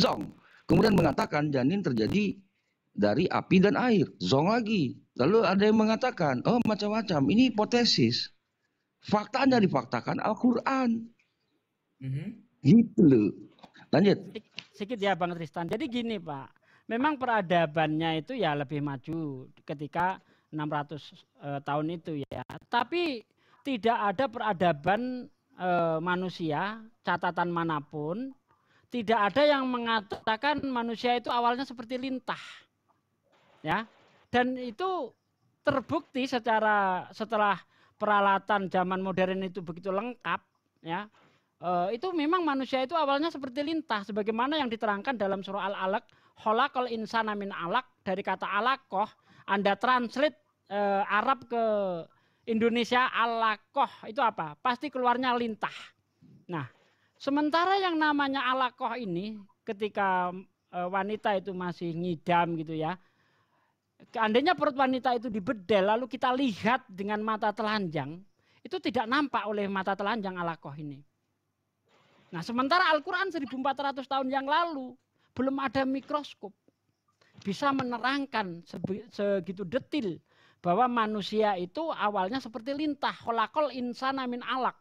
zong. Kemudian mengatakan janin terjadi dari api dan air, zong lagi. Lalu ada yang mengatakan, oh macam-macam, ini hipotesis. Faktanya difaktakan Al-Quran. Gitu loh. Lanjut. Sedikit ya Bang Tristan. Jadi gini Pak, memang peradabannya itu ya lebih maju ketika 600 tahun itu ya. Tapi tidak ada peradaban manusia, catatan manapun, tidak ada yang mengatakan manusia itu awalnya seperti lintah. Ya. Dan itu terbukti setelah peralatan zaman modern itu begitu lengkap, ya. Itu memang manusia itu awalnya seperti lintah sebagaimana yang diterangkan dalam surah Al-Alaq, khalaqal insana min alaq, dari kata alaqah. Anda translate Arab ke Indonesia, alaqah itu apa? Pasti keluarnya lintah. Nah, sementara yang namanya alaqah ini ketika wanita itu masih ngidam gitu ya. Seandainya perut wanita itu dibedel lalu kita lihat dengan mata telanjang, itu tidak nampak oleh mata telanjang alaqah ini. Nah, sementara Al-Quran 1400 tahun yang lalu belum ada mikroskop bisa menerangkan segitu detil bahwa manusia itu awalnya seperti lintah, khalaqal insana min alaq,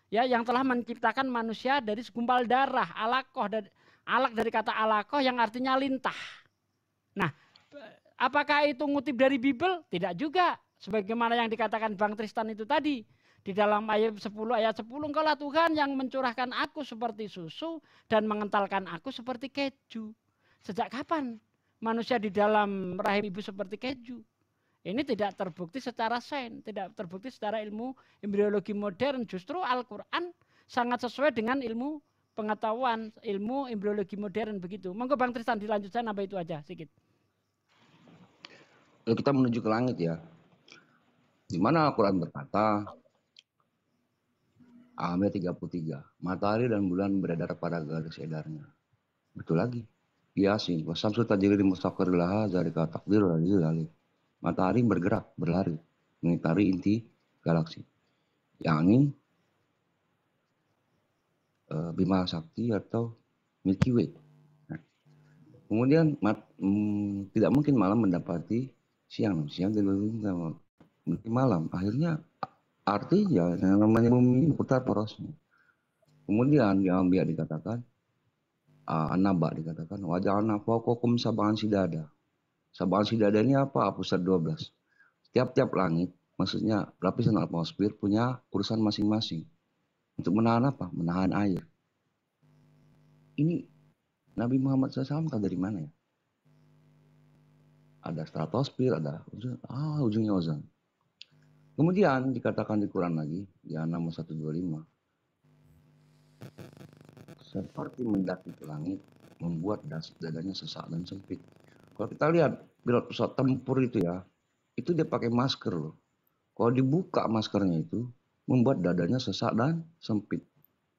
ya, yang telah menciptakan manusia dari segumpal darah. Alaq dari kata alaqah yang artinya lintah. Nah, apakah itu ngutip dari Bible? Tidak juga. Sebagaimana yang dikatakan Bang Tristan itu tadi. Di dalam ayat 10, engkaulah Tuhan yang mencurahkan aku seperti susu dan mengentalkan aku seperti keju. Sejak kapan manusia di dalam rahim ibu seperti keju? Ini tidak terbukti secara sains, tidak terbukti secara ilmu embriologi modern. Justru Al-Quran sangat sesuai dengan ilmu pengetahuan, ilmu embriologi modern begitu. Monggo Bang Tristan dilanjutkan, apa itu aja sedikit. Lalu kita menuju ke langit ya. Di mana Al-Quran berkata, Al-Anbiya 33, matahari dan bulan beredar pada garis edarnya. Betul lagi. Yasin, wasamsu tajri li mustaqarrir laha dzalika taqdirul azizil alim. Matahari bergerak, berlari, mengitari inti galaksi. Yakni Bima Sakti atau Milky Way. Nah, kemudian tidak mungkin malam mendapati siang tidak mungkin malam. Akhirnya artinya yang namanya bumi putar porosnya. Kemudian di Anbiya dikatakan, An-Naba dikatakan, waja'alna fawqakum sab'an sidada. Sab'an sidada ini apa? Pusat 12. Tiap-tiap langit, maksudnya lapisan atmosfer punya urusan masing-masing. Untuk menahan apa? Menahan air. Ini Nabi Muhammad SAW tahu dari mana ya? Ada stratosfer, ada ujungnya ozon. Kemudian dikatakan di Quran lagi, di An-Naml 125, seperti mendaki ke langit, membuat dadanya sesak dan sempit. Kalau kita lihat pilot pesawat tempur itu ya, itu dia pakai masker loh. Kalau dibuka maskernya itu, membuat dadanya sesak dan sempit.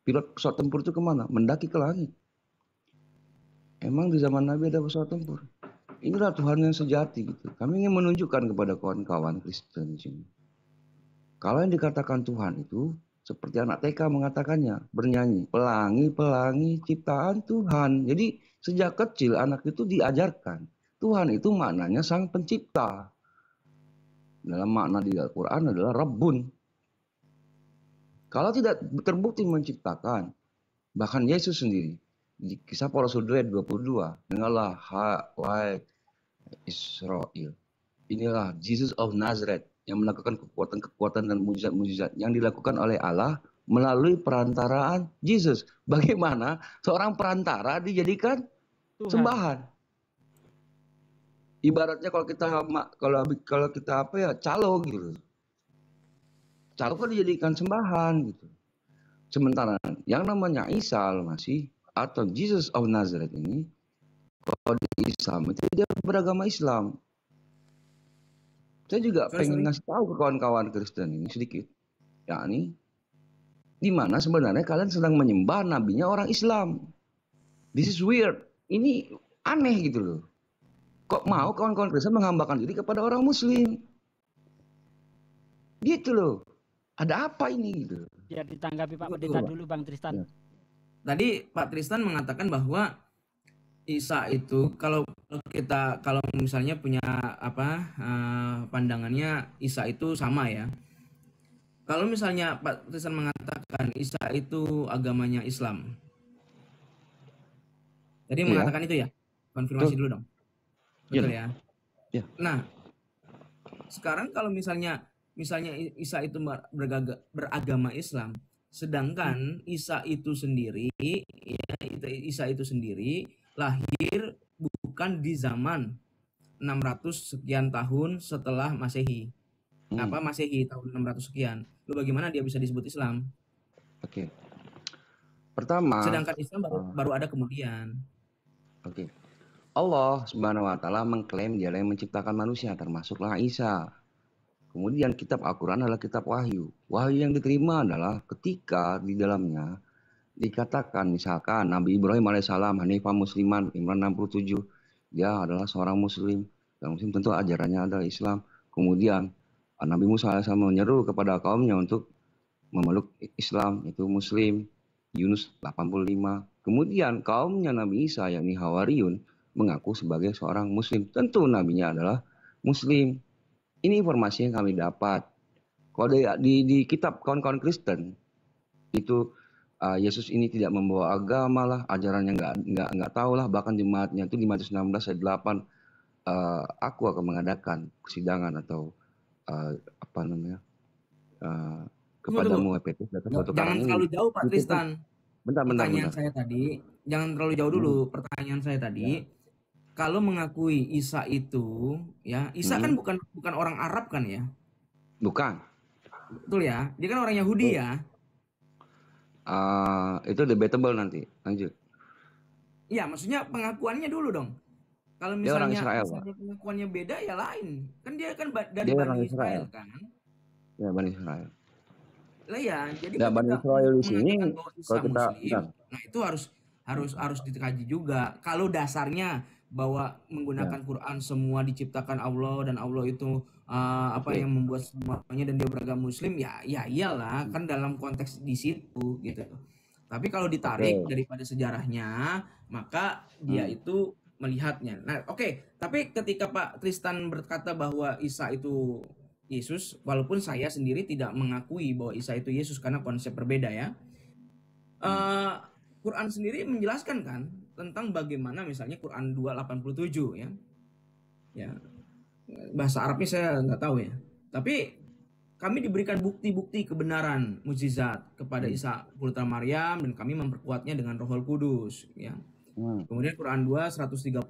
Pilot pesawat tempur itu kemana? Mendaki ke langit. Emang di zaman Nabi ada pesawat tempur? Inilah Tuhan yang sejati gitu. Kami ingin menunjukkan kepada kawan-kawan Kristen di sini. Kalau yang dikatakan Tuhan itu seperti anak TK mengatakannya, bernyanyi, pelangi-pelangi ciptaan Tuhan. Jadi sejak kecil anak itu diajarkan, Tuhan itu maknanya sang pencipta. Dalam makna di Al-Quran adalah Rabbun. Kalau tidak terbukti menciptakan, bahkan Yesus sendiri, di kisah para Rasul 22, dengarlah wahai Israel. Inilah Jesus of Nazareth yang melakukan kekuatan-kekuatan dan mujizat-mujizat yang dilakukan oleh Allah melalui perantaraan Yesus. Bagaimana seorang perantara dijadikan Tuhan. Sembahan. Ibaratnya kalau kita apa ya, calo gitu. Calo kan dijadikan sembahan gitu. Sementara yang namanya Isa Al-Masih atau Jesus of Nazareth ini, kalau di Islam itu dia beragama Islam. Saya juga pengen ngasih tahu ke kawan-kawan Kristen ini sedikit, yakni di mana sebenarnya kalian sedang menyembah nabinya orang Islam. This is weird. Ini aneh gitu loh. Kok mau kawan-kawan Kristen menghambakan diri kepada orang Muslim? Gitu loh. Ada apa ini gitu? Ya ditanggapi Pak Pendeta dulu Bang Tristan. Ya. Tadi Pak Tristan mengatakan bahwa Isa itu kalau misalnya punya pandangannya Isa itu sama ya. Kalau misalnya Pak Tristan mengatakan Isa itu agamanya Islam. Jadi Iya. mengatakan itu ya? Konfirmasi Betul. dulu dong. Iya Betul dong. ya? Iya. Nah, sekarang kalau misalnya Isa itu beragama Islam, sedangkan Isa itu sendiri lahir bukan di zaman 600 sekian tahun setelah Masehi. Masehi tahun 600 sekian. Lalu bagaimana dia bisa disebut Islam? Oke. Pertama, sedangkan Islam baru ada kemudian. Oke. Allah Subhanahu wa taala mengklaim Dialah yang menciptakan manusia, termasuklah Isa. Kemudian kitab Al-Qur'an adalah kitab wahyu. Wahyu yang diterima adalah ketika di dalamnya dikatakan misalkan Nabi Ibrahim alaihissalam Hanifah Musliman, Imran 67, dia adalah seorang muslim. Dan muslim tentu ajarannya adalah Islam. Kemudian Nabi Musa alaihissalam menyeru kepada kaumnya untuk memeluk Islam, itu muslim. Yunus 85. Kemudian kaumnya Nabi Isa yakni Hawariyun mengaku sebagai seorang muslim. Tentu nabinya adalah muslim. Ini informasi yang kami dapat. Kalau di kitab kawan-kawan Kristen itu Yesus ini tidak membawa agama lah, ajarannya nggak tahu lah, bahkan jemaatnya itu di Matius 16 ayat 8 aku akan mengadakan persidangan atau kepadamu Petrus datang suatu karang ini. Jangan terlalu jauh Pak Tristan. Bentar. Saya tadi, jangan terlalu jauh dulu. Pertanyaan saya tadi, kalau mengakui Isa itu, ya Isa kan bukan orang Arab kan ya? Bukan. Betul ya? Dia kan orang Yahudi ya? Itu debatable nanti. Lanjut. Iya, maksudnya pengakuannya dulu dong. Kalau misalnya pengakuannya beda ya lain. Kan dia kan dari Bani Israel kan? Ya, Bani Israel. Lah ya, jadi Bani Israel di sini kalau kita muslim, nah itu harus dikaji juga. Kalau dasarnya bahwa menggunakan Quran semua diciptakan Allah dan Allah itu yang membuat semuanya dan dia beragama muslim, ya iyalah kan dalam konteks di situ gitu. Tapi kalau ditarik daripada sejarahnya, maka dia itu melihatnya. Nah, tapi ketika Pak Tristan berkata bahwa Isa itu Yesus, walaupun saya sendiri tidak mengakui bahwa Isa itu Yesus karena konsep berbeda ya. Quran sendiri menjelaskan kan tentang bagaimana misalnya Quran 2:87 ya. Ya. Bahasa Arabnya saya nggak tahu ya. Tapi kami diberikan bukti-bukti kebenaran mukjizat kepada Isa putra Maryam dan kami memperkuatnya dengan Rohul Kudus ya. Kemudian Quran 2:136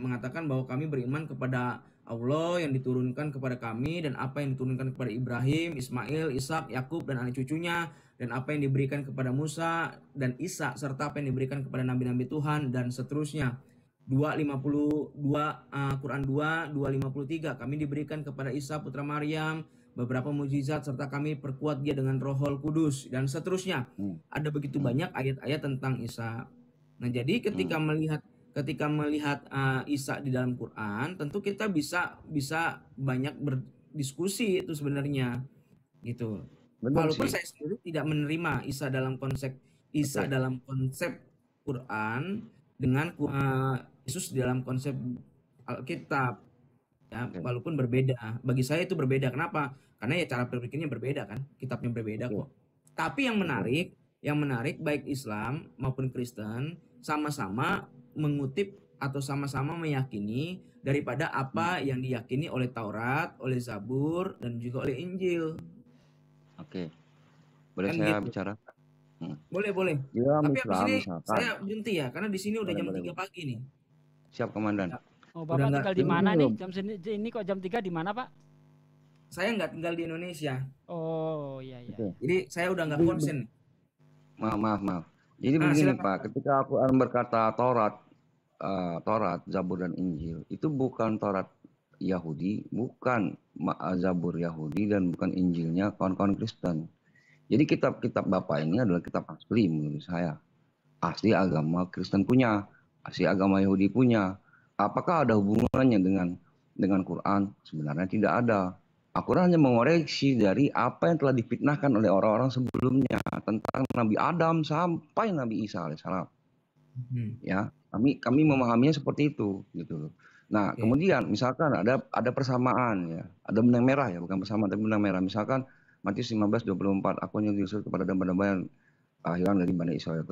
mengatakan bahwa kami beriman kepada Allah yang diturunkan kepada kami dan apa yang diturunkan kepada Ibrahim, Ismail, Ishak, Yakub dan anak cucunya, dan apa yang diberikan kepada Musa dan Isa serta apa yang diberikan kepada nabi-nabi Tuhan dan seterusnya. 2:52 Quran 2:53 kami diberikan kepada Isa putra Maryam beberapa mukjizat serta kami perkuat dia dengan Rohul Kudus dan seterusnya. Ada begitu banyak ayat-ayat tentang Isa. Nah, jadi ketika melihat Isa di dalam Quran, tentu kita bisa banyak berdiskusi itu sebenarnya gitu. Walaupun saya sendiri tidak menerima Isa dalam konsep Quran dengan Yesus dalam konsep Alkitab ya, walaupun berbeda. Bagi saya itu berbeda. Kenapa? Karena ya cara berpikirnya berbeda kan, kitabnya berbeda kok. Tapi yang menarik baik Islam maupun Kristen sama-sama mengutip atau sama-sama meyakini daripada apa yang diyakini oleh Taurat, oleh Zabur dan juga oleh Injil. Oke. Boleh kan saya bicara? Boleh. Ya, tapi habis ini saya berhenti ya karena di sini udah jam 3 pagi nih. Siap, Komandan. Oh, Bapak tinggal di mana nih? Jam ini kok jam 3 di mana, Pak? Saya nggak tinggal di Indonesia. Oh, iya. Jadi saya udah nggak konsen. Maaf. Jadi begini Pak, ketika Al-Quran berkata Taurat, Zabur dan Injil, itu bukan Taurat Yahudi, bukan Zabur Yahudi dan bukan Injilnya kawan-kawan Kristen. Jadi kitab-kitab Bapak ini adalah kitab asli menurut saya. Asli agama Kristen punya, asli agama Yahudi punya. Apakah ada hubungannya dengan Quran? Sebenarnya tidak ada. Al-Quran hanya mengoreksi dari apa yang telah difitnahkan oleh orang-orang sebelumnya tentang Nabi Adam sampai Nabi Isa alaihissalam. Ya, Kami memahaminya seperti itu, gitu loh. Nah, Oke. kemudian misalkan ada persamaan ya, ada benang merah ya, bukan persamaan tapi benang merah. Misalkan Matius 15:24, aku hanya diusul kepada domba-domba yang hilang dari Bani Israel.